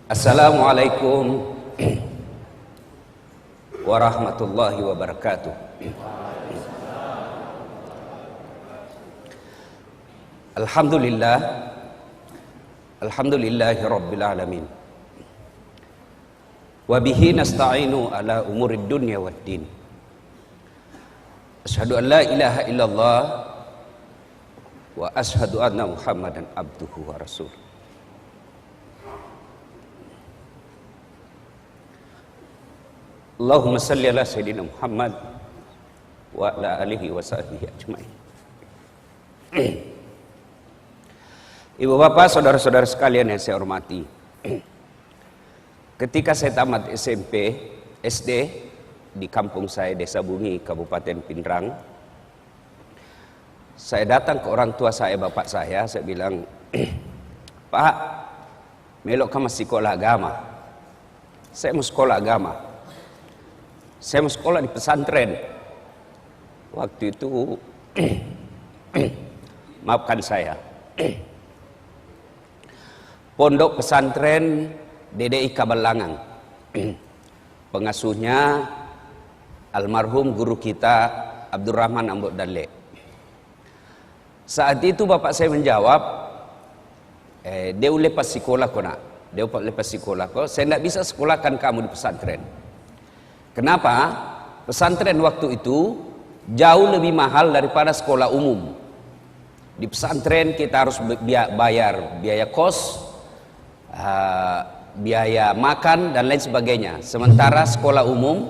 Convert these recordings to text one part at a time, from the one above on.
Assalamualaikum warahmatullahi wabarakatuh. Alhamdulillah, alhamdulillahi rabbil alamin. Wabihi nasta'inu ala umurid dunya waddin. Asyhadu an la ilaha illallah wa asyhadu anna Muhammadan abduhu wa rasuluh. Allahumma salli ala sayyidina Muhammad wa ala alihi wa sahbihi ajmain. Ibu bapak, saudara-saudara sekalian yang saya hormati, ketika saya tamat SMP, SD di kampung saya, Desa Bungi, Kabupaten Pindrang, saya datang ke orang tua saya, bapak saya bilang, Pak, melok ke sekolah agama. Saya mau sekolah agama. Saya mau sekolah di pesantren. Waktu itu maafkan saya, Pondok Pesantren DDI Kabalangan. Pengasuhnya almarhum guru kita Abdurrahman Ambok Dalle. Saat itu bapak saya menjawab, dia lepas sekolah kau nak. Dia lepas sekolah kau, saya tidak bisa sekolahkan kamu di pesantren. Kenapa? Pesantren waktu itu jauh lebih mahal daripada sekolah umum. Di pesantren kita harus bayar biaya kos, biaya makan dan lain sebagainya. Sementara sekolah umum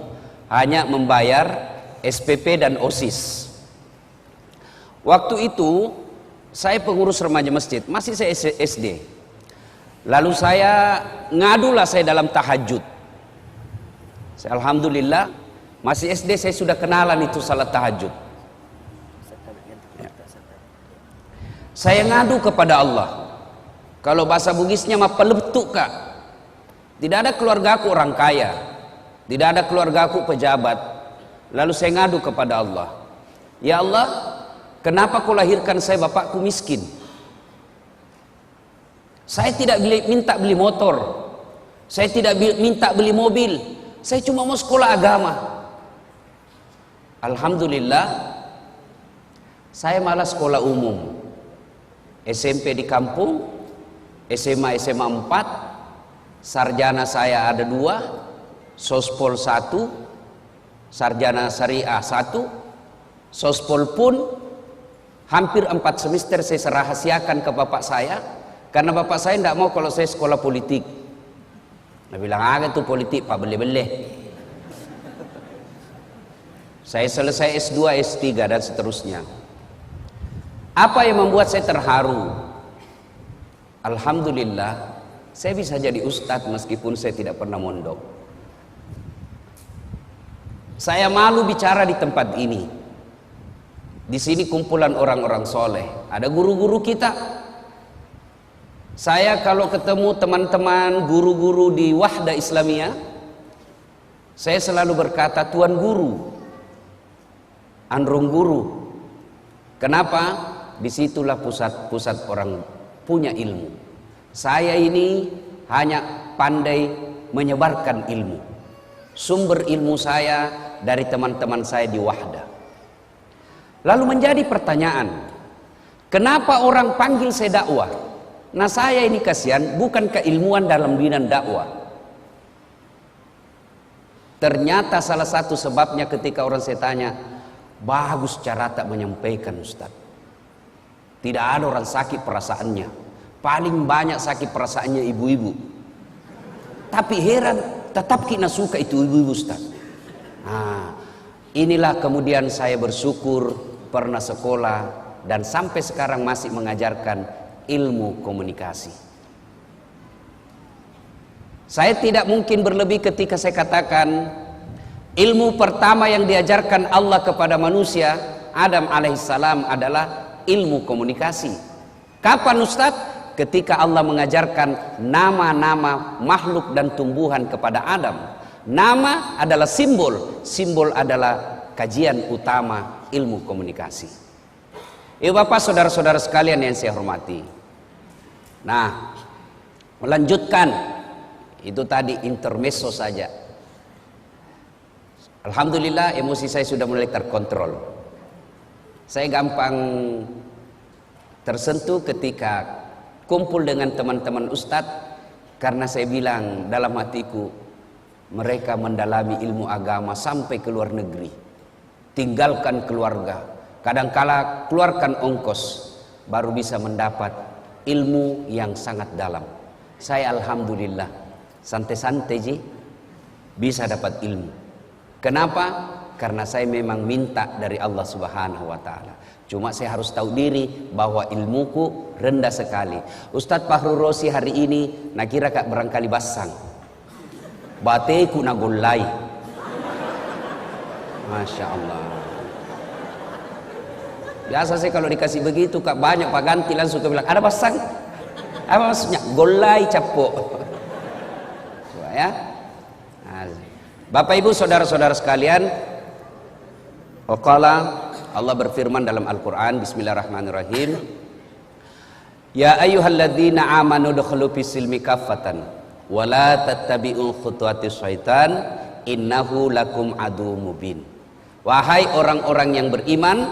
hanya membayar SPP dan OSIS. Waktu itu saya pengurus remaja masjid, masih saya SD. Lalu saya ngadulah saya dalam tahajud. Alhamdulillah masih SD saya sudah kenalan itu salat tahajud. Saya ngadu kepada Allah. Kalau bahasa Bugisnya mah peletuk kak. Tidak ada keluarga aku orang kaya, tidak ada keluarga aku pejabat. Lalu saya ngadu kepada Allah, ya Allah, kenapa kau lahirkan saya bapakku miskin? Saya tidak minta beli motor, saya tidak minta beli mobil, saya cuma mau sekolah agama. Alhamdulillah saya malah sekolah umum. SMP di kampung, SMA 4, sarjana saya ada 2, sospol 1, sarjana syariah 1, sospol pun hampir 4 semester saya rahasiakan ke bapak saya, karena bapak saya tidak mau kalau saya sekolah politik. Dia bilang, itu politik pak, boleh-boleh. Saya selesai S2, S3 dan seterusnya. Apa yang membuat saya terharu? Alhamdulillah saya bisa jadi ustadz meskipun saya tidak pernah mondok. Saya malu bicara di tempat ini. Di sini kumpulan orang-orang soleh, ada guru-guru kita. Saya kalau ketemu teman-teman guru-guru di Wahda Islamiyah, saya selalu berkata Tuan Guru, Androng Guru. Kenapa? Disitulah pusat orang punya ilmu. Saya ini hanya pandai menyebarkan ilmu. Sumber ilmu saya dari teman-teman saya di Wahda. Lalu menjadi pertanyaan, kenapa orang panggil saya dakwah? Nah saya ini kasihan bukan keilmuan dalam bidang dakwah. Ternyata salah satu sebabnya ketika orang saya tanya, bagus cara tak menyampaikan Ustaz. Tidak ada orang sakit perasaannya. Paling banyak sakit perasaannya ibu-ibu. Tapi heran, tetap kita suka itu ibu-ibu Ustaz. Nah, inilah kemudian saya bersyukur pernah sekolah dan sampai sekarang masih mengajarkan ilmu komunikasi. Saya tidak mungkin berlebih ketika saya katakan ilmu pertama yang diajarkan Allah kepada manusia Adam alaihissalam adalah ilmu komunikasi. Kapan Ustaz? Ketika Allah mengajarkan nama-nama makhluk dan tumbuhan kepada Adam. Nama adalah simbol, simbol adalah kajian utama ilmu komunikasi. Ibu bapak saudara-saudara sekalian yang saya hormati. Nah, melanjutkan Itu tadi intermezzo saja. Alhamdulillah emosi saya sudah mulai terkontrol. Saya gampang tersentuh ketika kumpul dengan teman-teman ustadz, karena saya bilang dalam hatiku, mereka mendalami ilmu agama sampai ke luar negeri, tinggalkan keluarga, kadangkala keluarkan ongkos baru bisa mendapat ilmu yang sangat dalam. Saya alhamdulillah santai-santai ji bisa dapat ilmu. Kenapa? Karena saya memang minta dari Allah Subhanahu wa taala. Cuma saya harus tahu diri bahwa ilmuku rendah sekali. Ustadz Fahru Rosi hari ini nak kira kak barangkali basang. Bateku nagolai. Masya Allah. Biasa saya kalau dikasih begitu kak banyak pak ganti langsung ke bilang ada basang. Apa maksudnya? Golai capok. Coba ya. Bapak Ibu saudara-saudara sekalian, waqala Allah berfirman dalam Al-Quran, bismillahirrahmanirrahim, ya ayyuhalladzina amanu dukhulu fis-silmi kaffatan wa la tattabi'u khutuwatis syaitan innahu lakum aduwwum mubin. Wahai orang-orang yang beriman,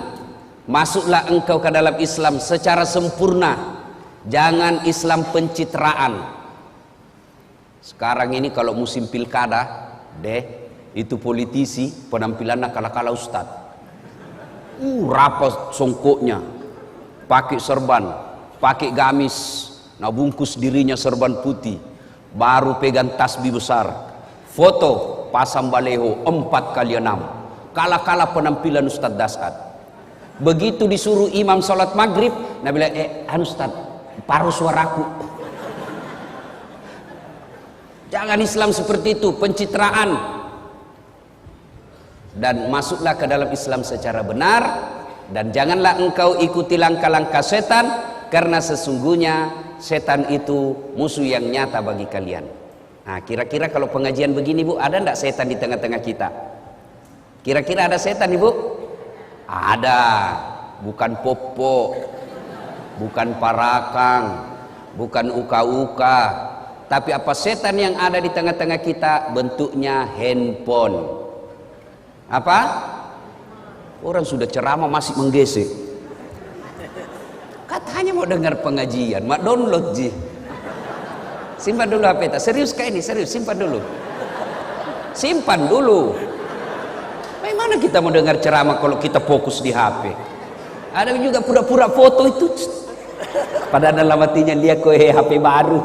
masuklah engkau ke dalam Islam secara sempurna, jangan Islam pencitraan. Sekarang ini kalau musim pilkada itu politisi penampilannya kala-kala ustad, rapat songkoknya, pakai serban, pakai gamis, nah bungkus dirinya serban putih, baru pegang tasbih besar, foto pasang baleho 4x6, kala-kala penampilan Ustaz Dasad. Begitu disuruh imam sholat maghrib, nah bilang Ustaz paruh suaraku. Jangan Islam seperti itu, pencitraan. Dan masuklah ke dalam Islam secara benar, dan janganlah engkau ikuti langkah-langkah setan, karena sesungguhnya setan itu musuh yang nyata bagi kalian. Nah, kira-kira kalau pengajian begini Bu, ada enggak setan di tengah-tengah kita? Kira-kira ada setan Ibu? Ada. Bukan popo, bukan parakang, bukan uka-uka. Tapi apa setan yang ada di tengah-tengah kita? Bentuknya handphone. Apa? Orang sudah ceramah masih menggesek. Katanya mau dengar pengajian, mak download ji. Simpan dulu HP ta. Serius kayak ini, serius simpan dulu. Simpan dulu. Bagaimana kita mau dengar ceramah kalau kita fokus di HP? Ada juga pura-pura foto itu. Padahal dalam hatinya dia HP baru.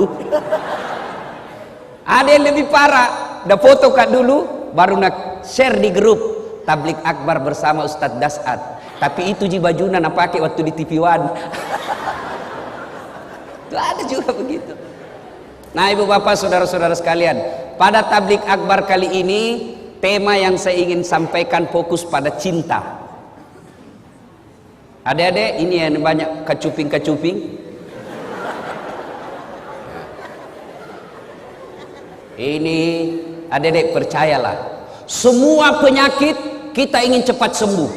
Ada yang lebih parah, udah foto kak dulu, baru nak share di grup Tablik Akbar bersama Ustadz Dasad. Tapi itu ji bajunya nak pakai waktu di TV One. Itu ada juga begitu. Nah ibu bapak saudara-saudara sekalian, pada Tablik Akbar kali ini tema yang saya ingin sampaikan fokus pada cinta. Adik-adik ini yang banyak kecuping-kecuping. Ini adik-adik percayalah, semua penyakit kita ingin cepat sembuh.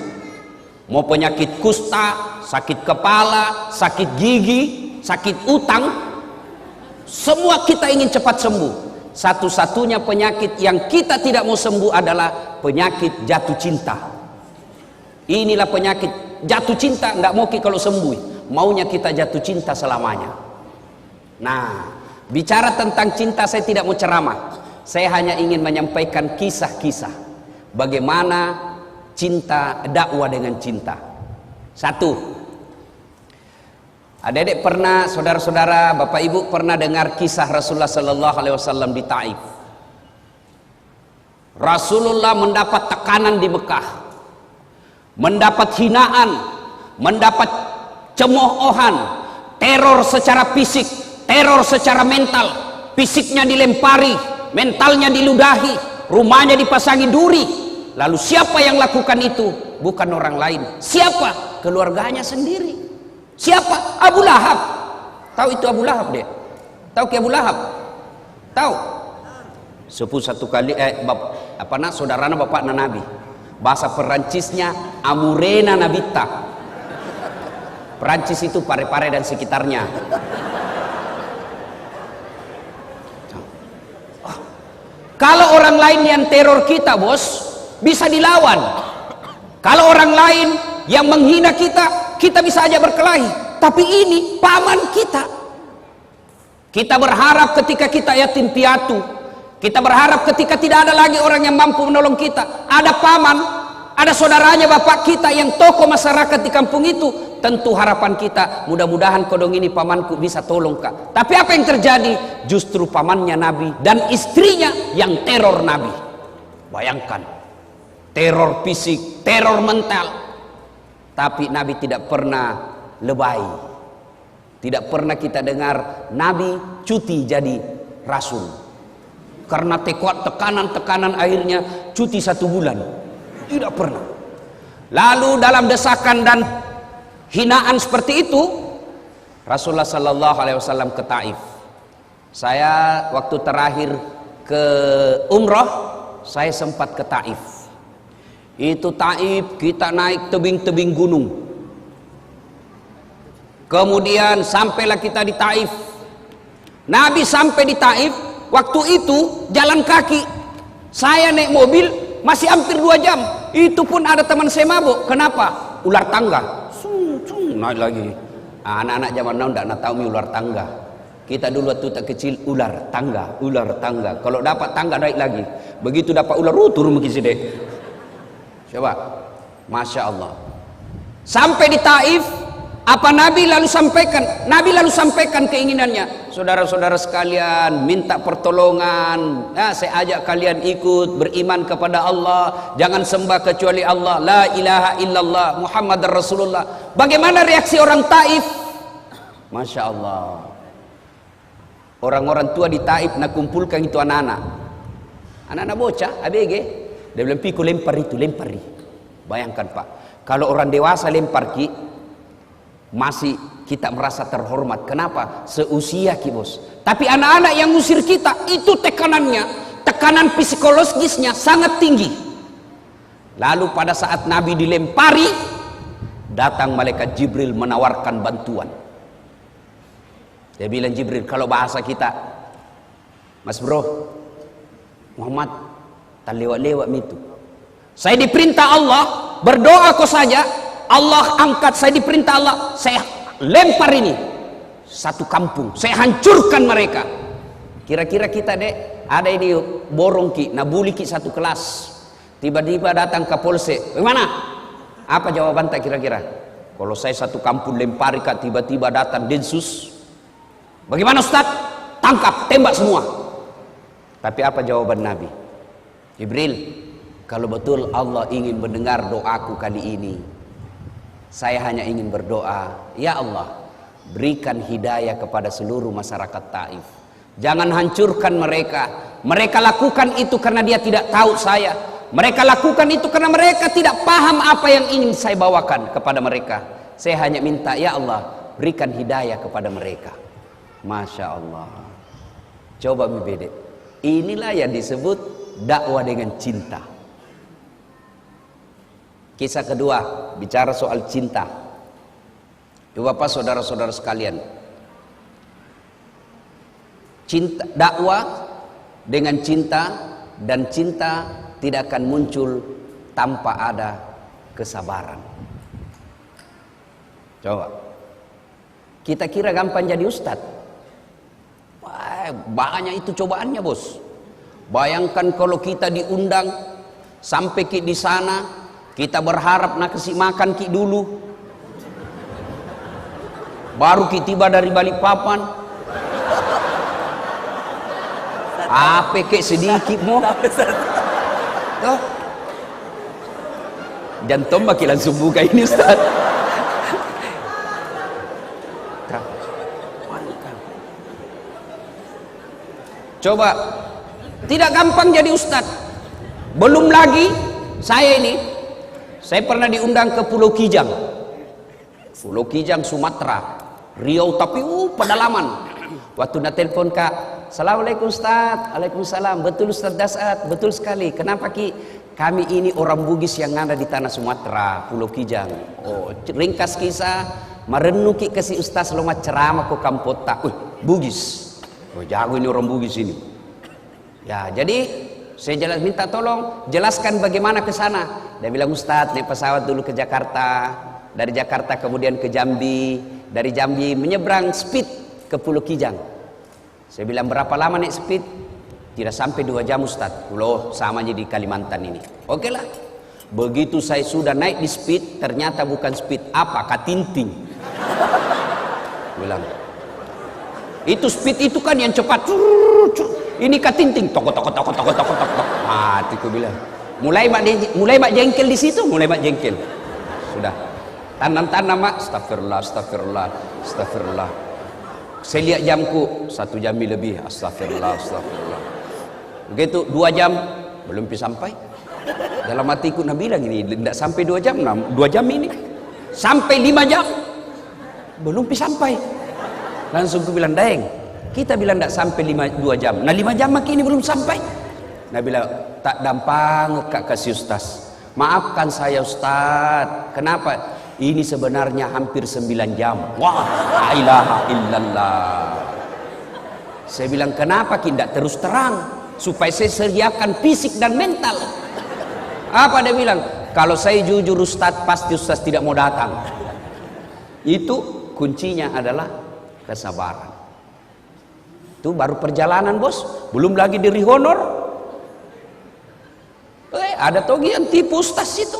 Mau penyakit kusta, sakit kepala, sakit gigi, sakit utang, semua kita ingin cepat sembuh. Satu-satunya penyakit yang kita tidak mau sembuh adalah penyakit jatuh cinta. Inilah penyakit jatuh cinta, nggak mau kalau sembuh, maunya kita jatuh cinta selamanya. Nah, bicara tentang cinta saya tidak mau ceramah. Saya hanya ingin menyampaikan kisah-kisah bagaimana cinta, dakwah dengan cinta. Satu, adik-adik pernah, saudara-saudara, bapak ibu pernah dengar kisah Rasulullah Sallallahu Alaihi Wasallam di Taif. Rasulullah mendapat tekanan di Mekah, mendapat hinaan, mendapat cemoohan, teror secara fisik, teror secara mental. Fisiknya dilempari, mentalnya diludahi, rumahnya dipasangi duri. Lalu siapa yang lakukan itu? Bukan orang lain. Siapa? Keluarganya sendiri. Siapa? Abu Lahab. Tahu itu Abu Lahab deh? Tahu ke Abu Lahab? Tahu? Sepuh satu kali saudarana bapakna Nabi. Bahasa Perancisnya Amurena Nabita. Perancis itu Pare-Pare dan sekitarnya. Kalau orang lain yang teror kita, bos, bisa dilawan. Kalau orang lain yang menghina kita, kita bisa aja berkelahi. Tapi ini paman kita. Kita berharap ketika kita yatim piatu, kita berharap ketika tidak ada lagi orang yang mampu menolong kita, ada paman, ada saudaranya bapak kita yang tokoh masyarakat di kampung itu. Tentu harapan kita, mudah-mudahan kodong ini pamanku bisa tolong kak. Tapi apa yang terjadi? Justru pamannya Nabi dan istrinya yang teror Nabi. Bayangkan, teror fisik, teror mental. Tapi Nabi tidak pernah lebay. Tidak pernah kita dengar Nabi cuti jadi rasul. Karena tekanan-tekanan akhirnya cuti 1 bulan. Tidak pernah. Lalu dalam desakan dan hinaan seperti itu, Rasulullah Sallallahu Alaihi Wasallam ke Taif. Saya waktu terakhir ke umrah, saya sempat ke Taif. Itu Taif, kita naik tebing-tebing gunung. Kemudian sampailah kita di Taif. Nabi sampai di Taif, waktu itu jalan kaki. Saya naik mobil masih hampir 2 jam. Itu pun ada teman saya mabuk. Kenapa? Ular tangga. Naik lagi. Anak-anak zaman now tidak tahu ular tangga. Kita dulu waktu tak kecil ular tangga, ular tangga. Kalau dapat tangga naik lagi. Begitu dapat ular turun begitu deh. Coba, masya Allah. Sampai di Taif, apa Nabi lalu sampaikan? Nabi lalu sampaikan keinginannya. Saudara-saudara sekalian, minta pertolongan. Nah, saya ajak kalian ikut beriman kepada Allah. Jangan sembah kecuali Allah. La ilaha illallah Muhammad Rasulullah. Bagaimana reaksi orang Taif? Masya Allah. Orang-orang tua di Taif nak kumpulkan itu anak-anak. Anak-anak bocah, ABG. Dia bilang, "Piku lempar itu, lempari." Bayangkan Pak, kalau orang dewasa lempar ki, masih kita merasa terhormat. Kenapa? Seusia ki bos. Tapi anak-anak yang ngusir kita, itu tekanannya, tekanan psikologisnya sangat tinggi. Lalu pada saat Nabi dilempari, datang malaikat Jibril menawarkan bantuan. Dia bilang, Jibril, kalau bahasa kita, Mas bro, Muhammad, tak lewat-lewat itu. Saya diperintah Allah, berdoa kau saja, Allah angkat. Saya diperintah Allah, saya lempar ini satu kampung, saya hancurkan mereka. Kira-kira kita dek, ada ini borong ki, nabuli ki satu kelas. Tiba-tiba datang ke polsek, bagaimana? Apa jawaban tak kira-kira? Kalau saya satu kampung lempari kak, tiba-tiba datang Densus, bagaimana Ustaz? Tangkap, tembak semua. Tapi apa jawaban Nabi? Jibril, kalau betul Allah ingin mendengar doaku kali ini, saya hanya ingin berdoa, ya Allah, berikan hidayah kepada seluruh masyarakat Taif. Jangan hancurkan mereka. Mereka lakukan itu karena dia tidak tahu saya. Mereka lakukan itu karena mereka tidak paham apa yang ingin saya bawakan kepada mereka. Saya hanya minta, ya Allah, berikan hidayah kepada mereka. Masya Allah. Coba membeda. Inilah yang disebut dakwah dengan cinta. Kisah kedua, bicara soal cinta. Bapak saudara-saudara sekalian, cinta, dakwah dengan cinta, dan cinta tidak akan muncul tanpa ada kesabaran. Coba, kita kira gampang jadi ustadz. Wah, banyak itu cobaannya bos. Bayangkan kalau kita diundang sampai ki di sana, kita berharap nak kasih makan ki dulu, baru ki tiba dari Balikpapan. Apa kek sedikit mo? Tuh, jantung baki langsung buka ini Ustaz. Coba, tidak gampang jadi ustadz. Belum lagi saya pernah diundang ke Pulau Kijang. Pulau Kijang, Sumatera, Riau, tapi pedalaman. Waktu nak telepon kak, Assalamualaikum Ustaz. Waalaikumsalam. Betul Ustaz Dasat, betul sekali. Kenapa ki? Kami ini orang Bugis yang ada di tanah Sumatera, Pulau Kijang. Oh, ringkas kisah, merenung ki kasih Ustaz loma ceramah ko Kampota. Bugis. Oh, jago ini orang Bugis ini. Ya, jadi Saya minta tolong jelaskan bagaimana ke sana. Dia bilang, Ustadz naik pesawat dulu ke Jakarta, dari Jakarta kemudian ke Jambi, dari Jambi menyeberang speed ke Pulau Kijang. Saya bilang, berapa lama naik speed? Tidak sampai 2 jam Ustadz. Pulau sama aja di Kalimantan ini. Oke lah. Begitu saya sudah naik di speed, ternyata bukan speed, apa? Katinting. Bilang, itu speed itu kan yang cepat. Ini katinting, tok. Mati ku bilang. Mulai mak jengkel di situ, mulai mak jengkel. Sudah. Tanam mak, astagfirullah. Saya lihat jamku, 1 jam lebih, astagfirullah. Begitu 2 jam, belum sampai. Dalam hatiku nak bilang ini, tidak sampai 2 jam, 2 jam ini. Sampai 5 jam, belum sampai. Langsung ku bilang, Daeng, kita bilang tidak sampai 2 jam. Nah 5 jam makin ini belum sampai. Nah bilang, tak dampang kak kasih Ustaz. Maafkan saya Ustaz. Kenapa? Ini sebenarnya hampir 9 jam. Wah, la ilaha illallah. Saya bilang, kenapa tidak terus terang? Supaya saya sediakan fisik dan mental. Apa dia bilang? Kalau saya jujur Ustaz, pasti Ustaz tidak mau datang. Itu kuncinya adalah kesabaran. Itu baru perjalanan bos, belum lagi diri honor. Ada togi yang tipu Ustaz itu.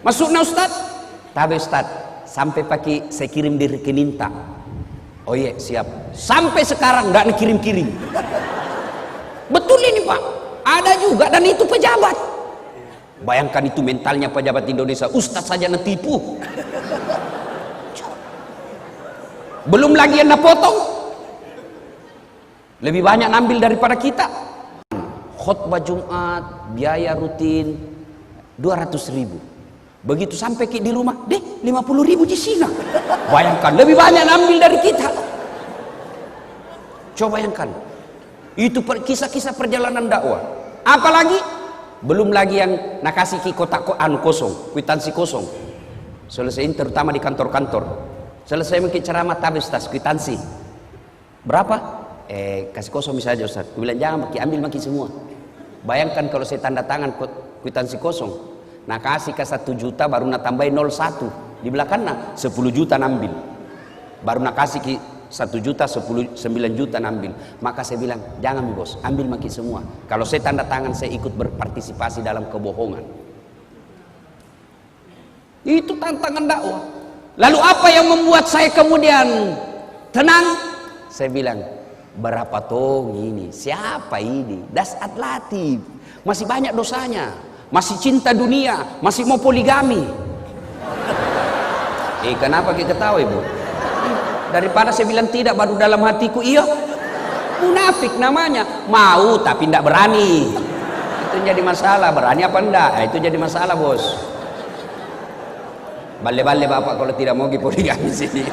Masuknya Ustaz, tapi Ustaz sampai pakai saya kirim di rekening tak. Oh iya siap. Sampai sekarang nggak kirim-kirim. Betul ini Pak. Ada juga dan itu pejabat. Bayangkan itu mentalnya pejabat Indonesia. Ustaz saja netipu. Belum lagi yang potong. Lebih banyak ngambil daripada kita. Khutbah Jumat, biaya rutin 200.000. Begitu sampai di rumah, 50.000 di sini. Bayangkan, lebih banyak ngambil dari kita. Coba bayangkan. Itu kisah-kisah perjalanan dakwah. Apalagi belum lagi yang nak kasih kotak kosong, kwitansi kosong. Selesaiin terutama di kantor-kantor. Selesai mungkin ceramah tabis tas kwitansi. Berapa? Kasih kosong bisa aja Ustaz. Aku bilang jangan ambil semua. Bayangkan kalau saya tanda tangan kwitansi kosong. Nah kasih ke 1 juta baru nak tambahin 01. Di belakangnya 10 juta nambil. Baru nak kasih ke 1 juta 9 juta nambil. Maka saya bilang jangan bos, ambil semua. Kalau saya tanda tangan saya ikut berpartisipasi dalam kebohongan. Itu tantangan dakwah. Lalu apa yang membuat saya kemudian tenang? Saya bilang berapa tong ini? Siapa ini? Dasat Latif. Masih banyak dosanya. Masih cinta dunia. Masih mau poligami. Kenapa kita ketawa ibu? Daripada saya bilang tidak baru dalam hatiku iya. Munafik namanya. Mau tapi tidak berani. Itu jadi masalah. Berani apa enggak? Itu jadi masalah bos. Bale-bale bapak kalau tidak mau poligami sini.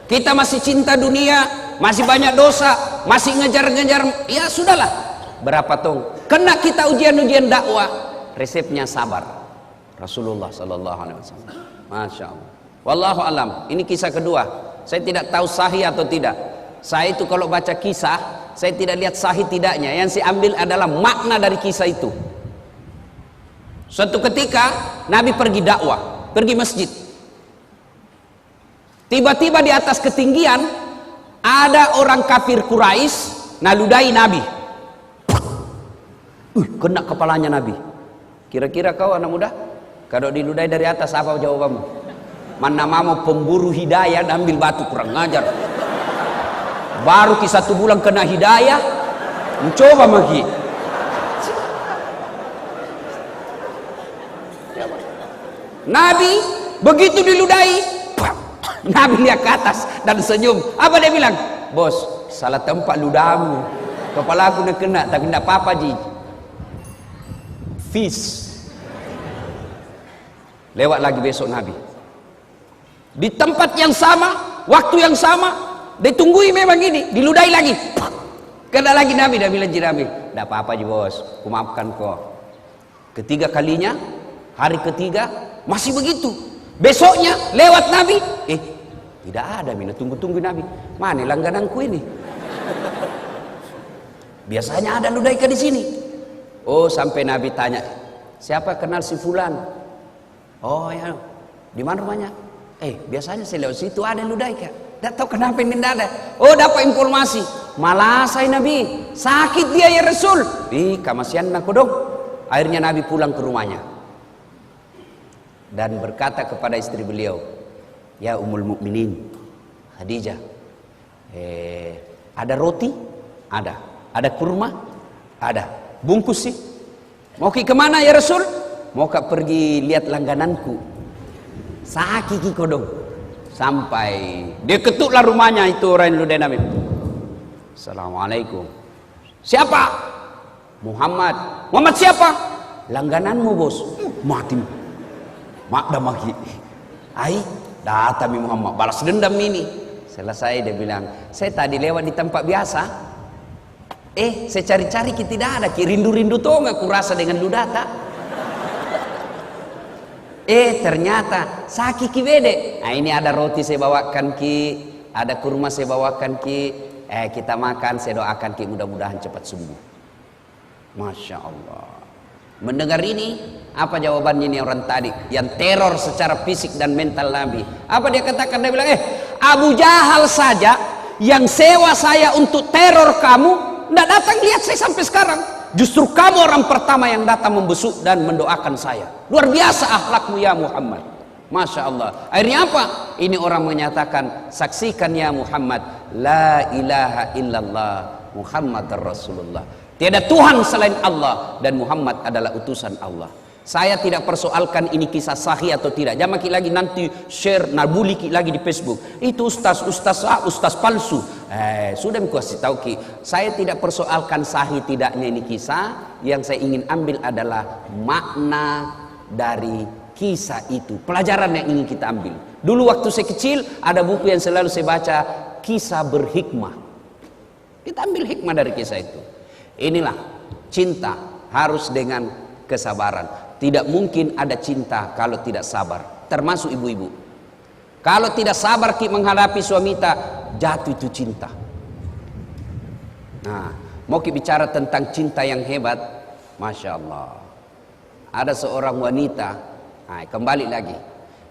Kita masih cinta dunia, masih banyak dosa, masih ngejar-ngejar, ya sudahlah. Berapa tong? Kena kita ujian-ujian dakwah, resepnya sabar. Rasulullah sallallahu alaihi wasallam. Masya Allah. Wallahu alam. Ini kisah kedua. Saya tidak tahu sahih atau tidak. Saya itu kalau baca kisah, saya tidak lihat sahih tidaknya. Yang saya ambil adalah makna dari kisah itu. Suatu ketika Nabi pergi dakwah, pergi masjid. Tiba-tiba di atas ketinggian ada orang kafir Quraisy naludai Nabi. Kena kepalanya Nabi. Kira-kira kau anak muda, kalau diludai dari atas apa jawabanmu? Mana mau pemburu hidayah ambil batu, kurang ngajar. Baru ki 1 bulan kena hidayah, mencoba lagi. Nabi begitu diludai, Nabi lihat ke atas dan senyum. Apa dia bilang? Bos, salah tempat ludahmu. Kepala aku nak kena, tapi tidak apa-apa ji. Fish. Lewat lagi besok Nabi. Di tempat yang sama, waktu yang sama, ditunggui memang ini, diludai lagi. Kena lagi Nabi, dia bilang ji Nabi, tidak apa-apa ji bos, aku maafkan kau. Ketiga kalinya, hari ketiga masih begitu. Besoknya lewat Nabi, tidak ada mina, tunggu-tunggu Nabi. Mana langgananku ini? Biasanya ada ludaika di sini. Oh, sampai Nabi tanya, siapa kenal si fulan? Oh ya, di mana rumahnya? Biasanya saya lewat situ ada ludaika. Tidak tahu kenapa ini tidak ada. Oh, dapat informasi. Malah saya Nabi, sakit dia ya Rasul. Kamasian aku dong. Akhirnya Nabi pulang ke rumahnya dan berkata kepada istri beliau, ya Ummul Mukminin Khadijah, ada roti? Ada kurma? Ada. Bungkus sih. Mau kemana ya Rasul? Mau pergi lihat langgananku. Sakit kodong. Sampai dia ketuklah rumahnya itu orang ludah Nabi. Assalamualaikum. Siapa? Muhammad. Muhammad siapa? Langgananmu bos. Mati. Mak dah maki. Datang Muhammad balas dendam ini. Selesai dia bilang, saya tadi lewat di tempat biasa. Saya cari-cari tidak ada. Rindu-rindu tuh nggak kurasa dengan ludata. Ternyata sakit bede. Nah, ini ada roti saya bawakan ki, ada kurma saya bawakan ki. Kita makan, saya doakan ki mudah-mudahan cepat sembuh. Masya Allah. Mendengar ini, apa jawabannya ini orang tadi yang teror secara fisik dan mental Nabi? Apa dia katakan? Dia bilang, Abu Jahal saja yang sewa saya untuk teror kamu, tidak datang lihat saya sampai sekarang. Justru kamu orang pertama yang datang membesuk dan mendoakan saya. Luar biasa akhlakmu ya Muhammad. Masya Allah. Akhirnya apa? Ini orang menyatakan, saksikan ya Muhammad, la ilaha illallah Muhammad Rasulullah. Tiada Tuhan selain Allah dan Muhammad adalah utusan Allah. Saya tidak persoalkan ini kisah sahih atau tidak. Jangan lagi nanti share nabuli lagi di Facebook. Itu ustaz palsu. Sudah aku kasih tahu ki. Saya tidak persoalkan sahih tidaknya ini kisah. Yang saya ingin ambil adalah makna dari kisah itu. Pelajaran yang ingin kita ambil. Dulu waktu saya kecil ada buku yang selalu saya baca, kisah berhikmah. Kita ambil hikmah dari kisah itu. Inilah cinta harus dengan kesabaran. Tidak mungkin ada cinta kalau tidak sabar. Termasuk ibu-ibu. Kalau tidak sabar menghadapi suami kita, jatuh itu cinta. Nah, mau bicara tentang cinta yang hebat, Masya Allah. Ada seorang wanita, kembali lagi.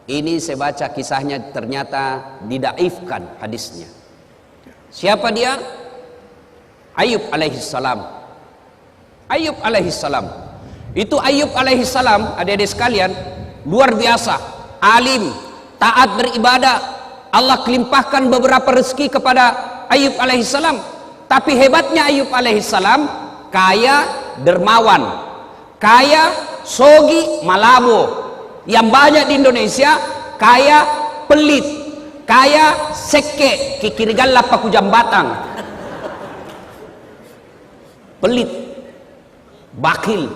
Ini saya baca kisahnya, ternyata didaifkan hadisnya. Siapa dia? Ayub alaihissalam. Ayub alaihissalam. Itu Ayub alaihissalam, adik-adik sekalian, luar biasa, alim, taat beribadah. Allah kelimpahkan beberapa rezeki kepada Ayub alaihissalam. Tapi hebatnya Ayub alaihissalam, kaya dermawan, kaya sogi malabo. Yang banyak di Indonesia, kaya pelit, kaya seke, kikirigalla paku jambatang. Pelit, bakil.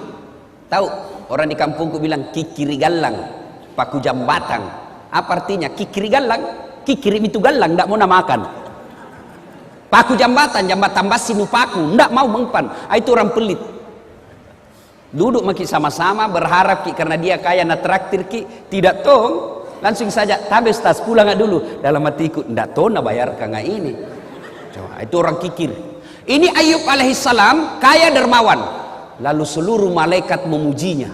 Tahu orang di kampungku bilang kikiri galang, paku jambatang. Apa artinya? Kikiri galang, kikiri itu galang, tidak mau namakan. Paku jambatan basi nupaku, tidak mau mengpan. Itu orang pelit. Duduk maki sama-sama berharap karena dia kaya na traktir tidak tong, langsung saja tabes tas pulang dulu. Dalam hatiku tidak tong na bayar kanga ini. Coba, itu orang kikir. Ini Ayub alaihissalam kaya dermawan. Lalu seluruh malaikat memujinya.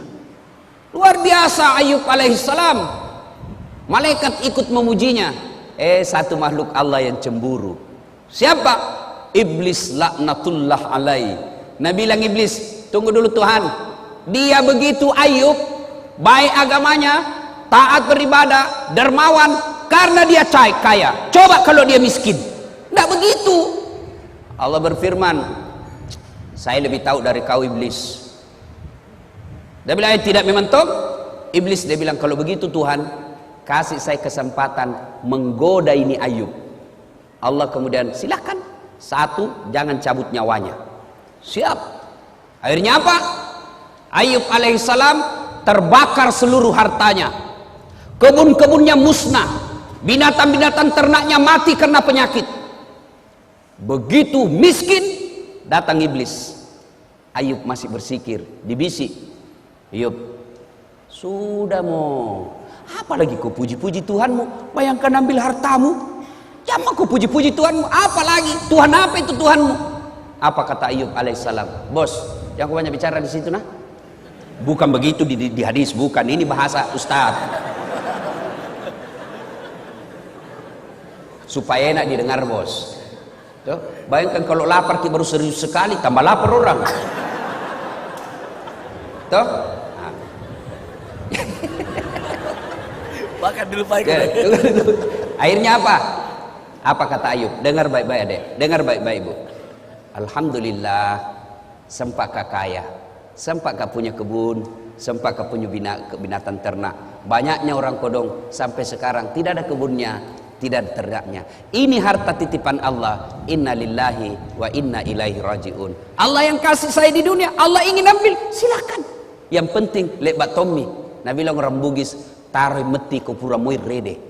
Luar biasa Ayub alaihissalam. Malaikat ikut memujinya. Satu makhluk Allah yang cemburu. Siapa? Iblis laknatullah alaihi. Nabi bilang Iblis, tunggu dulu Tuhan. Dia begitu Ayub, baik agamanya, taat beribadah, dermawan, karena dia kaya. Coba kalau dia miskin. Tidak begitu. Allah berfirman, saya lebih tahu dari kau Iblis. Dia bilang tidak mementok. Iblis dia bilang kalau begitu Tuhan, kasih saya kesempatan menggoda ini Ayub. Allah kemudian silakan. Satu, jangan cabut nyawanya. Siap. Akhirnya apa? Ayub alaihissalam terbakar seluruh hartanya. Kebun-kebunnya musnah. Binatang-binatang ternaknya mati karena penyakit. Begitu miskin, datang Iblis. Ayub masih bersikir, dibisik. Ayub, sudah mau. Apalagi kau puji-puji Tuhanmu? Bayangkan ambil hartamu. Jangan kau puji-puji Tuhanmu. Apalagi Tuhan apa itu Tuhanmu? Apa kata Ayub alaihissalam? Bos, yang kau banyak bicara di situ nah? Bukan begitu di hadis, bukan. Ini bahasa Ustaz. Supaya enak didengar, bos. Tuh, bayangkan kalau lapar kita baru serius sekali, tambah lapar orang. Tuh. Nah. Makan dulu Pak. Akhirnya apa? Apa kata Ayub? Dengar baik-baik adek. Dengar baik-baik ibu. Alhamdulillah, sempat kaya, sempat punya kebun, sempat punya binatang ternak. Banyaknya orang kodong sampai sekarang tidak ada kebunnya, tidak ada ternaknya. Ini harta titipan Allah. Inna lillahi wa inna ilaihi rajiun. Allah yang kasih saya di dunia, Allah ingin ambil, silakan. Yang penting lebat Tommy. Nabi bilang orang Bugis, taruh meti ke pura moir rede.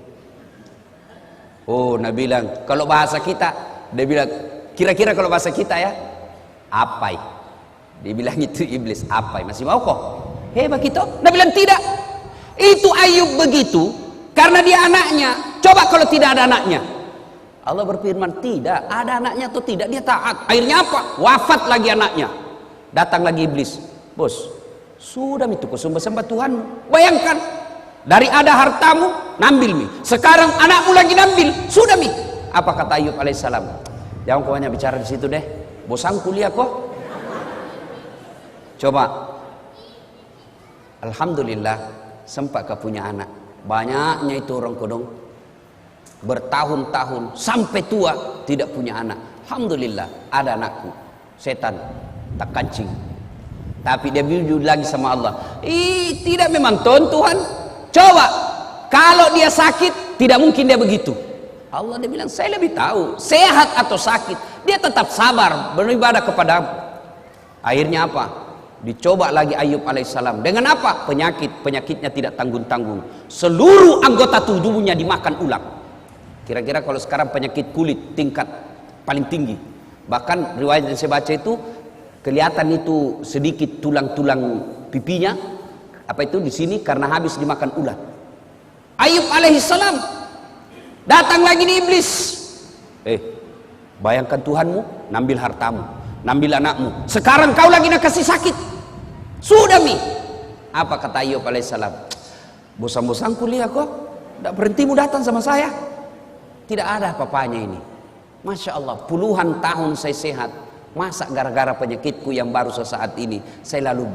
Oh, Nabi bilang kalau bahasa kita, dia bilang kira-kira kalau bahasa kita ya, apai. Dia bilang itu iblis, apai. Masih mau kok? Hebat gitu. Nabi bilang tidak. Itu Ayub begitu karena dia anaknya. Coba kalau tidak ada anaknya. Allah berfirman, tidak ada anaknya atau tidak, dia taat. Akhirnya apa? Wafat lagi anaknya. Datang lagi iblis. Bos, sudah itu kau sembah Tuhanmu. Bayangkan, dari ada hartamu, nambil mi. Sekarang anakmu lagi nambil, sudah mi. Apa kata Ayub alaihissalam? Jangan kau hanya bicara di situ deh. Bosan kuliah kok. Coba. Alhamdulillah, sempat kau punya anak. Banyaknya itu orang kodong bertahun-tahun sampai tua tidak punya anak. Alhamdulillah ada anakku. Setan tak kancing. Tapi dia jujur lagi sama Allah. Tidak memang Tuhan. Coba kalau dia sakit tidak mungkin dia begitu. Allah dia bilang saya lebih tahu sehat atau sakit. Dia tetap sabar beribadah kepadamu. Akhirnya apa? Dicoba lagi Ayub alaihissalam. Dengan apa? Penyakitnya tidak tanggung-tanggung. Seluruh anggota tubuhnya dimakan ulang. Kira-kira kalau sekarang penyakit kulit tingkat paling tinggi. Bahkan riwayat yang saya baca itu kelihatan itu sedikit tulang-tulang pipinya. Apa itu di sini karena habis dimakan ulat. Ayub alaihissalam datang lagi di iblis. Bayangkan Tuhanmu nambil hartamu, nambil anakmu. Sekarang kau lagi nak kasih sakit. Sudah mi. Apa kata Ayub alaihissalam? Bosan-bosan kuliah kok. Tak berhentimu datang sama saya. Tidak ada apa-apanya ini. Masya Allah, puluhan tahun saya sehat. Masa gara-gara penyakitku yang baru sesaat ini saya lalu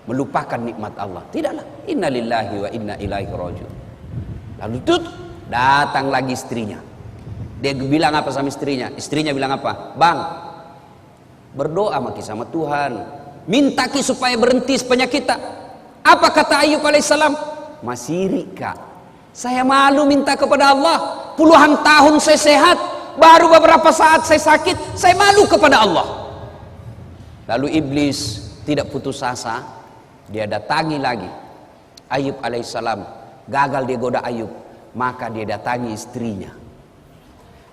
melupakan nikmat Allah? Tidaklah. Inna lillahi wa inna ilaihi rajiun. Lalu tuh datang lagi istrinya. Dia bilang apa sama istrinya? Istrinya bilang apa? Bang, berdoa maki sama Tuhan. Minta ki supaya berhenti penyakit tak. Apa kata Ayub alaihissalam? Masih kak. Saya malu minta kepada Allah. Puluhan tahun saya sehat, baru beberapa saat saya sakit, saya malu kepada Allah. Lalu iblis tidak putus asa, dia datangi lagi Ayub alaihissalam. Gagal dia goda Ayub, maka dia datangi istrinya.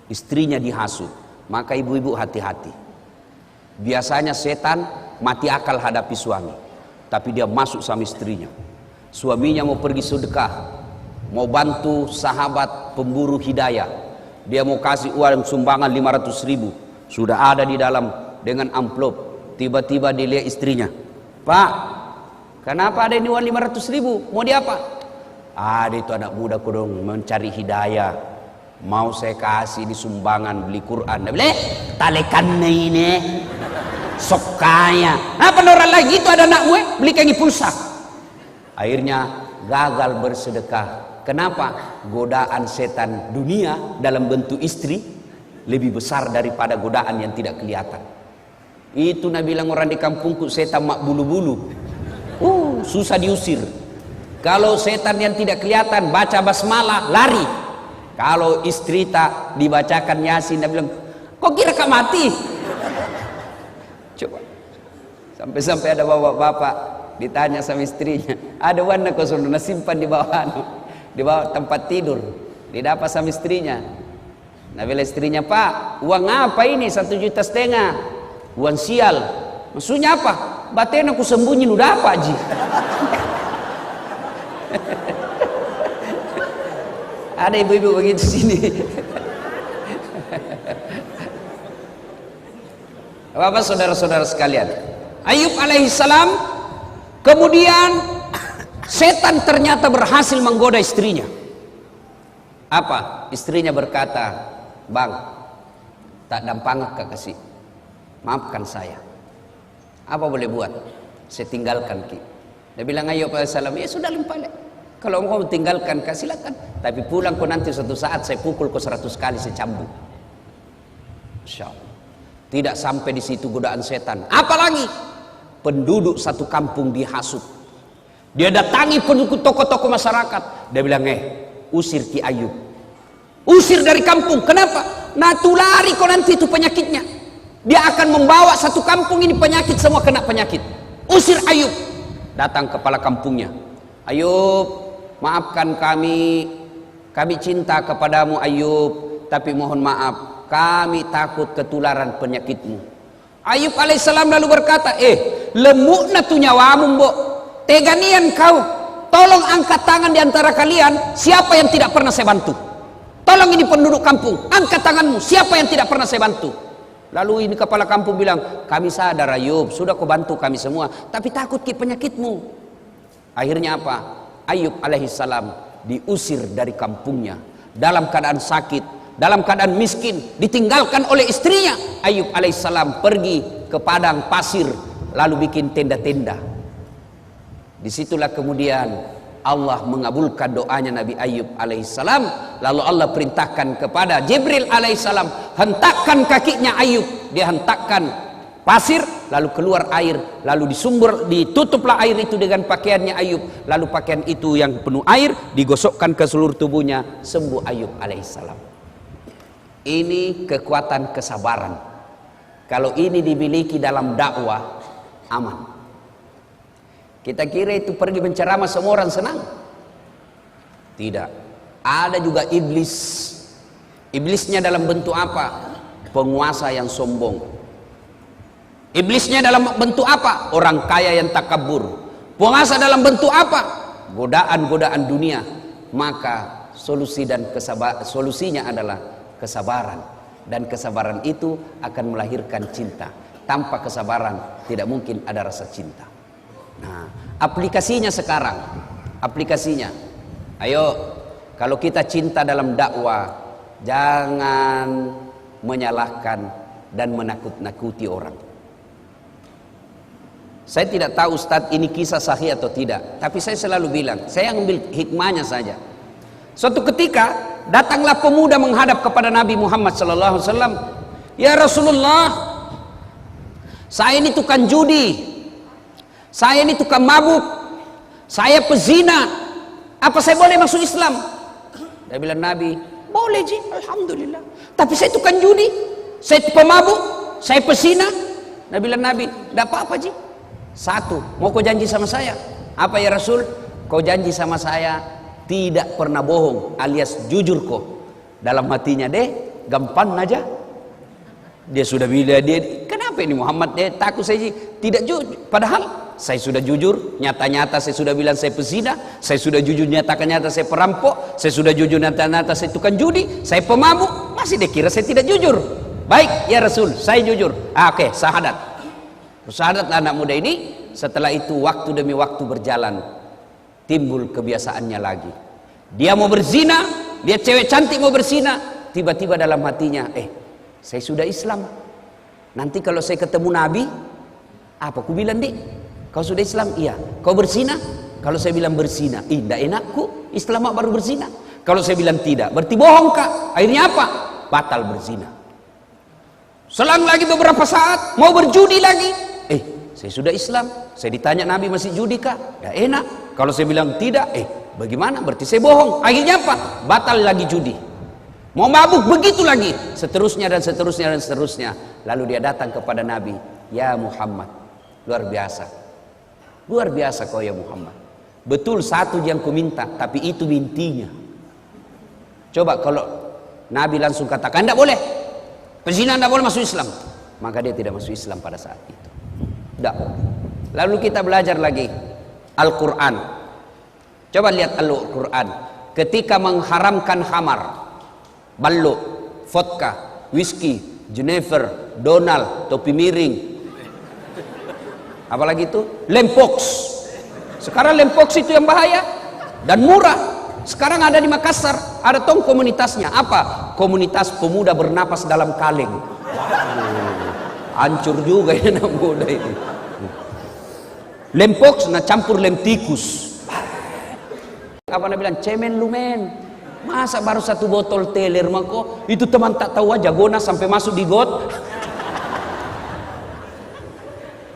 Istrinya dihasut. Maka ibu-ibu hati-hati. Biasanya setan mati akal hadapi suami, tapi dia masuk sama istrinya. Suaminya mau pergi sedekah, mau bantu sahabat pemburu hidayah, dia mau kasih uang sumbangan 500.000, sudah ada di dalam dengan amplop. Tiba-tiba dia lihat istrinya, Pak, kenapa ada ini uang 500.000? Mau dia apa? Ada itu anak muda kodong mencari hidayah, mau saya kasih di sumbangan beli Quran. Dia bilang, talekan ini sok kaya. Apa orang lagi itu ada anak gue beli kangi pulsa. Akhirnya gagal bersedekah. Kenapa? Godaan setan dunia dalam bentuk istri lebih besar daripada godaan yang tidak kelihatan. Itu Nabi bilang orang di kampungku setan mak bulu-bulu. Susah diusir. Kalau setan yang tidak kelihatan baca basmalah lari. Kalau istri tak dibacakan Yasin, Nabi bilang, kok kira kak mati? Coba. Sampai-sampai ada bapak-bapak ditanya sama istrinya, ada warna kau sudah simpan di bawah tempat tidur. Didapat sama istrinya. Nah bila istrinya, Pak, uang apa ini? 1,5 juta. Uang sial. Maksudnya apa? Batin aku sembunyi udah apa Ji? Ada ibu-ibu begitu sini. Bapak saudara-saudara sekalian, Ayub alaihissalam, kemudian setan ternyata berhasil menggoda istrinya. Apa? Istrinya berkata, "Bang, tak dampang ke kasih. Maafkan saya. Apa boleh buat? Saya tinggalkan ki." Dia bilang Ayub alaihissalam, "Ya sudah limpah. Kalau engkau tinggalkan, silakan. Tapi pulang kau nanti suatu saat saya pukul kau 100 kali, saya cambuk." Masya Allah. Tidak sampai di situ godaan setan. Apalagi penduduk satu kampung dihasut. Dia datangi penduduk tokoh-tokoh masyarakat. Dia bilang, usir Ki Ayub. Usir dari kampung. Kenapa? Nah, tulari kau nanti itu penyakitnya. Dia akan membawa satu kampung ini penyakit, semua kena penyakit. Usir Ayub. Datang kepala kampungnya. Ayub, maafkan kami cinta kepadamu Ayub, tapi mohon maaf, kami takut ketularan penyakitmu. Ayub alaihissalam lalu berkata, lemukna tu nyawamu mbok, teganian kau, tolong angkat tangan di antara kalian, siapa yang tidak pernah saya bantu? Tolong ini penduduk kampung, angkat tanganmu, siapa yang tidak pernah saya bantu? Lalu ini kepala kampung bilang, kami sadar Ayub, sudah kau bantu kami semua, tapi takut ke penyakitmu. Akhirnya apa? Ayub alaihissalam diusir dari kampungnya dalam keadaan sakit, dalam keadaan miskin, ditinggalkan oleh istrinya. Ayub alaihissalam pergi ke padang pasir lalu bikin tenda-tenda. Disitulah kemudian Allah mengabulkan doanya Nabi Ayub alaihissalam. Lalu Allah perintahkan kepada Jibril alaihissalam, hentakkan kakinya Ayub. Dia hentakkan pasir, lalu keluar air, lalu ditutuplah air itu dengan pakaiannya Ayub, lalu pakaian itu yang penuh air digosokkan ke seluruh tubuhnya, sembuh Ayub alaihissalam. Ini kekuatan kesabaran. Kalau ini dimiliki dalam dakwah, aman. Kita kira itu pergi menceramah semua orang senang? Tidak. Ada juga iblis. Iblisnya dalam bentuk apa? Penguasa yang sombong. Iblisnya dalam bentuk apa? Orang kaya yang takabur. Penguasa dalam bentuk apa? Godaan-godaan dunia. Maka solusinya adalah kesabaran. Dan kesabaran itu akan melahirkan cinta. Tanpa kesabaran tidak mungkin ada rasa cinta. Nah, aplikasinya sekarang. Aplikasinya. Ayo, kalau kita cinta dalam dakwah, jangan menyalahkan dan menakut-nakuti orang. Saya tidak tahu Ustadz ini kisah sahih atau tidak, tapi saya selalu bilang, saya ambil hikmahnya saja. Suatu ketika datanglah pemuda menghadap kepada Nabi Muhammad SAW. Ya Rasulullah, saya ini tukang judi, saya ini tukang mabuk, saya pezina, apa saya boleh masuk Islam? Dia bilang Nabi, boleh ji, alhamdulillah. Tapi saya tukang judi, saya pemabuk, saya pezina. Dia bilang Nabi, tidak apa-apa ji. Satu, mau kau janji sama saya? Apa ya Rasul? Kau janji sama saya tidak pernah bohong, alias jujur kau. Dalam hatinya deh, gampang aja. Dia sudah bilang dia, kenapa ini Muhammad dia takut saya tidak jujur? Padahal saya sudah jujur, nyata-nyata saya sudah bilang saya pezina, saya sudah jujur nyata-nyata saya perampok, saya sudah jujur nyata-nyata saya tukang judi, saya pemabuk, masih dia kira saya tidak jujur. Baik ya Rasul, saya jujur. Oke, syahadat. Syahadatlah anak muda ini. Setelah itu waktu demi waktu berjalan, timbul kebiasaannya lagi. Dia mau berzina, dia cewek cantik mau berzina, tiba-tiba dalam hatinya, saya sudah Islam. Nanti kalau saya ketemu Nabi, apa ku bilang dik? Kau sudah Islam? Iya. Kau berzina? Kalau saya bilang berzina, tidak enakku, Islam baru berzina. Kalau saya bilang tidak, berarti bohong kak. Akhirnya apa? Batal berzina. Selang lagi beberapa saat, mau berjudi lagi. Saya sudah Islam, saya ditanya Nabi masih judi kah? Ya enak. Kalau saya bilang tidak, bagaimana? Berarti saya bohong. Akhirnya apa? Batal lagi judi. Mau mabuk begitu lagi. Seterusnya dan seterusnya dan seterusnya. Lalu dia datang kepada Nabi. Ya Muhammad, luar biasa. Luar biasa kau ya Muhammad. Betul satu yang ku minta, tapi itu intinya. Coba kalau Nabi langsung katakan, tidak boleh. Pezina tidak boleh masuk Islam. Maka dia tidak masuk Islam pada saat itu. Tidak. Lalu kita belajar lagi Al-Quran. Coba lihat Al-Quran. Ketika mengharamkan khamar, ballo, vodka, whisky, Jennifer, Donald, topi miring. Apalagi itu? Lempox. Sekarang lempox itu yang bahaya dan murah. Sekarang ada di Makassar, ada tong komunitasnya. Apa? Komunitas pemuda bernapas dalam kaleng. Hancur juga ini anak muda ini. Lempox, nah campur lem tikus. Apa nak bilang? Cemen lu men. Masa baru satu botol teler mako? Itu teman tak tahu aja gona sampai masuk di got.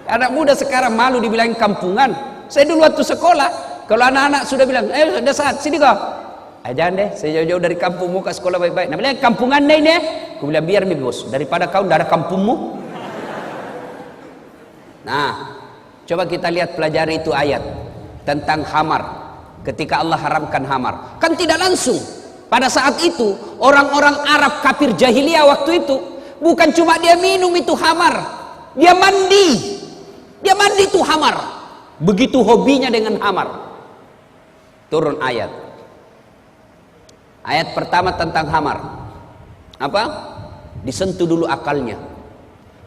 Anak muda sekarang malu dibilang kampungan. Saya dulu waktu sekolah, kalau anak-anak sudah bilang, sudah saat sini kau. Jangan deh, saya jauh-jauh dari kampung mau ke sekolah baik-baik. Nah bilang kampungan deh ini. Aku bilang biar nih bos, daripada kau tidak ada kampungmu. Nah, coba kita lihat pelajari itu ayat tentang khamar. Ketika Allah haramkan khamar, kan tidak langsung. Pada saat itu orang-orang Arab kafir jahiliyah waktu itu bukan cuma dia minum itu khamar, dia mandi. Dia mandi itu khamar. Begitu hobinya dengan khamar. Turun ayat. Ayat pertama tentang khamar. Apa? Disentuh dulu akalnya.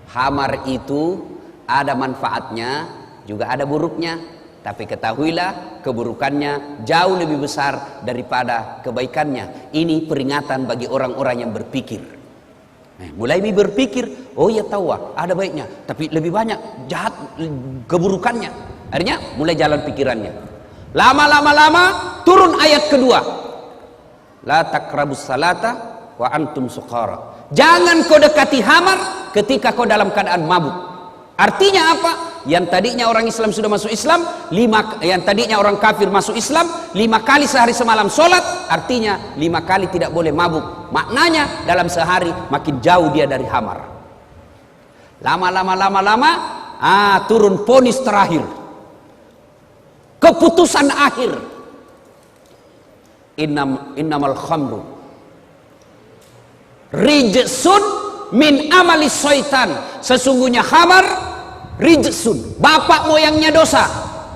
Khamar itu ada manfaatnya, juga ada buruknya. Tapi ketahuilah keburukannya jauh lebih besar daripada kebaikannya. Ini peringatan bagi orang-orang yang berpikir. Mulai berpikir, oh ya tahu ada baiknya, tapi lebih banyak jahat keburukannya. Akhirnya mulai jalan pikirannya. Lama turun ayat kedua. La taqrabus salata wa antum suqara. Jangan kau dekati khamar ketika kau dalam keadaan mabuk. Artinya apa? Yang tadinya orang Islam sudah masuk Islam, yang tadinya orang kafir masuk Islam, 5 kali sehari semalam sholat, artinya 5 kali tidak boleh mabuk. Maknanya dalam sehari makin jauh dia dari khamar. Lama turun vonis terakhir, keputusan akhir. Innamal khamru rijsun min amali syaitan. Sesungguhnya khamar rijsun, bapak moyangnya dosa.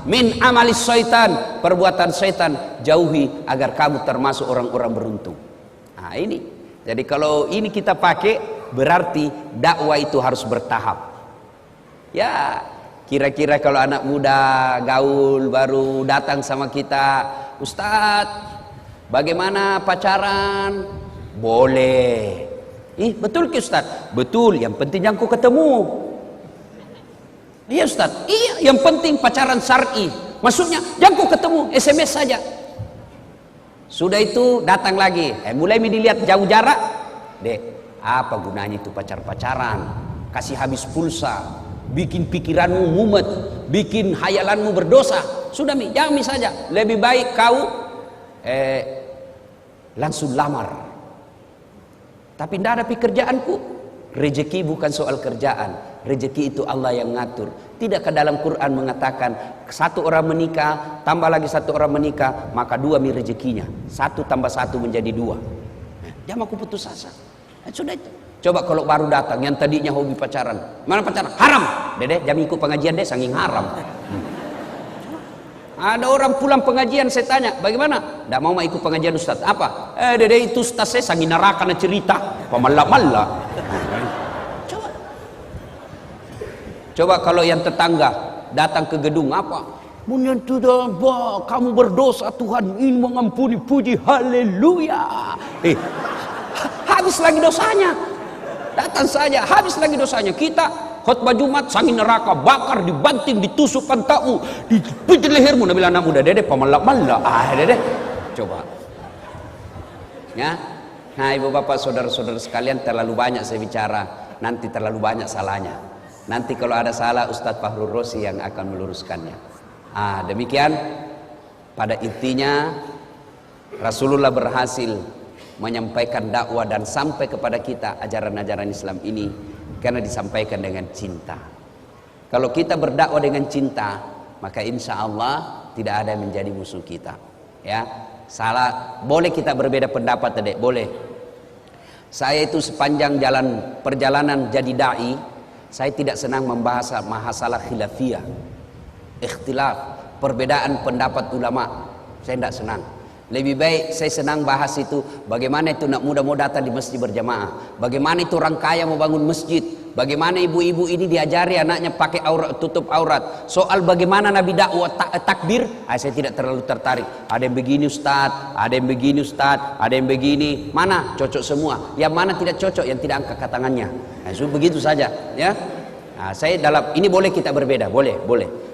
Min amali syaitan, perbuatan syaitan. Jauhi agar kamu termasuk orang-orang beruntung. Nah ini, jadi kalau ini kita pakai, berarti dakwah itu harus bertahap. Ya, kira-kira kalau anak muda gaul baru datang sama kita, Ustadz, bagaimana pacaran? Boleh. Betul ke Ustadz? Betul, yang penting yang ku ketemu. Iya Ustadz, iya yang penting pacaran syar'i. Maksudnya jangan ku ketemu, SMS saja. Sudah itu datang lagi, mulai dilihat jauh jarak. Dek, apa gunanya itu pacar-pacaran? Kasih habis pulsa, bikin pikiranmu mumet, bikin hayalanmu berdosa. Sudah jangan saja. Lebih baik kau langsung lamar. Tapi tidak ada pekerjaanku. Rezeki bukan soal kerjaan, rezeki itu Allah yang ngatur. Tidakkah dalam Quran mengatakan satu orang menikah tambah lagi satu orang menikah maka 2 rezekinya, 1 tambah 1 menjadi 2. Jangan aku putus asa. Sudah itu. Coba kalau baru datang yang tadinya hobi pacaran, mana pacaran? Haram. Dede, jangan ikut pengajian deh, saking haram. Ada orang pulang pengajian, saya tanya, bagaimana? Tidak mau ikut pengajian Ustaz. Apa? Dede itu Ustaz saya sangi neraka na cerita. Pemalak-malak. Coba kalau yang tetangga datang ke gedung apa? Menyentuh kamu berdosa Tuhan ingin mengampuni, puji haleluya. Habis lagi dosanya. Datang saja, habis lagi dosanya. Kita khutbah Jumat sangi neraka, bakar, dibanting, ditusuk pantatmu, dipijit lehermu. Nabi anak muda, dede pemalak-malak. Dede. Coba. Ya. Nah, ibu bapak saudara-saudara sekalian, terlalu banyak saya bicara, nanti terlalu banyak salahnya. Nanti kalau ada salah Ustadz Fahrul Rosi yang akan meluruskannya. Demikian pada intinya Rasulullah berhasil menyampaikan dakwah dan sampai kepada kita ajaran-ajaran Islam ini karena disampaikan dengan cinta. Kalau kita berdakwah dengan cinta, maka insya Allah tidak ada yang menjadi musuh kita. Ya, salah boleh kita berbeda pendapat, Dek, boleh. Saya itu sepanjang perjalanan jadi dai, saya tidak senang membahas masalah khilafiyah, ikhtilaf, perbedaan pendapat ulama. Saya tidak senang. Lebih baik saya senang bahas itu, bagaimana itu nak muda mau datang di masjid berjamaah, bagaimana itu orang kaya mau bangun masjid, bagaimana ibu-ibu ini diajari anaknya pakai aurat, tutup aurat. Soal bagaimana Nabi dakwah takbir, saya tidak terlalu tertarik. Ada yang begini Ustaz, ada yang begini Ustaz, ada yang begini. Mana cocok semua? Yang mana tidak cocok? Yang tidak angkat tangannya. Nah, so, begitu saja, ya. Nah, saya dalam ini boleh kita berbeda, boleh.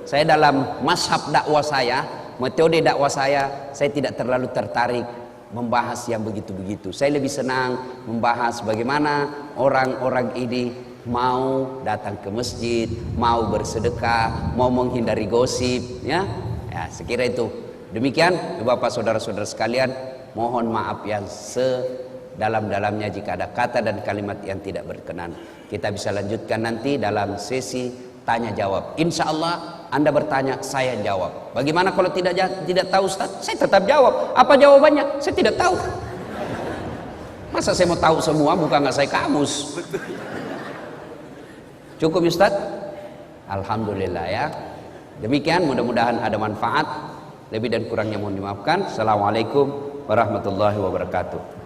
Saya dalam mazhab dakwah saya, metode dakwah saya tidak terlalu tertarik membahas yang begitu-begitu. Saya lebih senang membahas bagaimana orang-orang ini mau datang ke masjid, mau bersedekah, mau menghindari gosip, ya. Ya, sekira itu. Demikian, Bapak saudara-saudara sekalian, mohon maaf yang sedalam-dalamnya jika ada kata dan kalimat yang tidak berkenan. Kita bisa lanjutkan nanti dalam sesi tanya jawab. Insya Allah Anda bertanya, saya jawab. Bagaimana kalau tidak tahu Ustaz? Saya tetap jawab. Apa jawabannya? Saya tidak tahu. Masa saya mau tahu semua? Bukan nggak saya kamus. Cukup Ustaz? Alhamdulillah ya. Demikian, mudah-mudahan ada manfaat. Lebih dan kurangnya mohon dimaafkan. Assalamualaikum warahmatullahi wabarakatuh.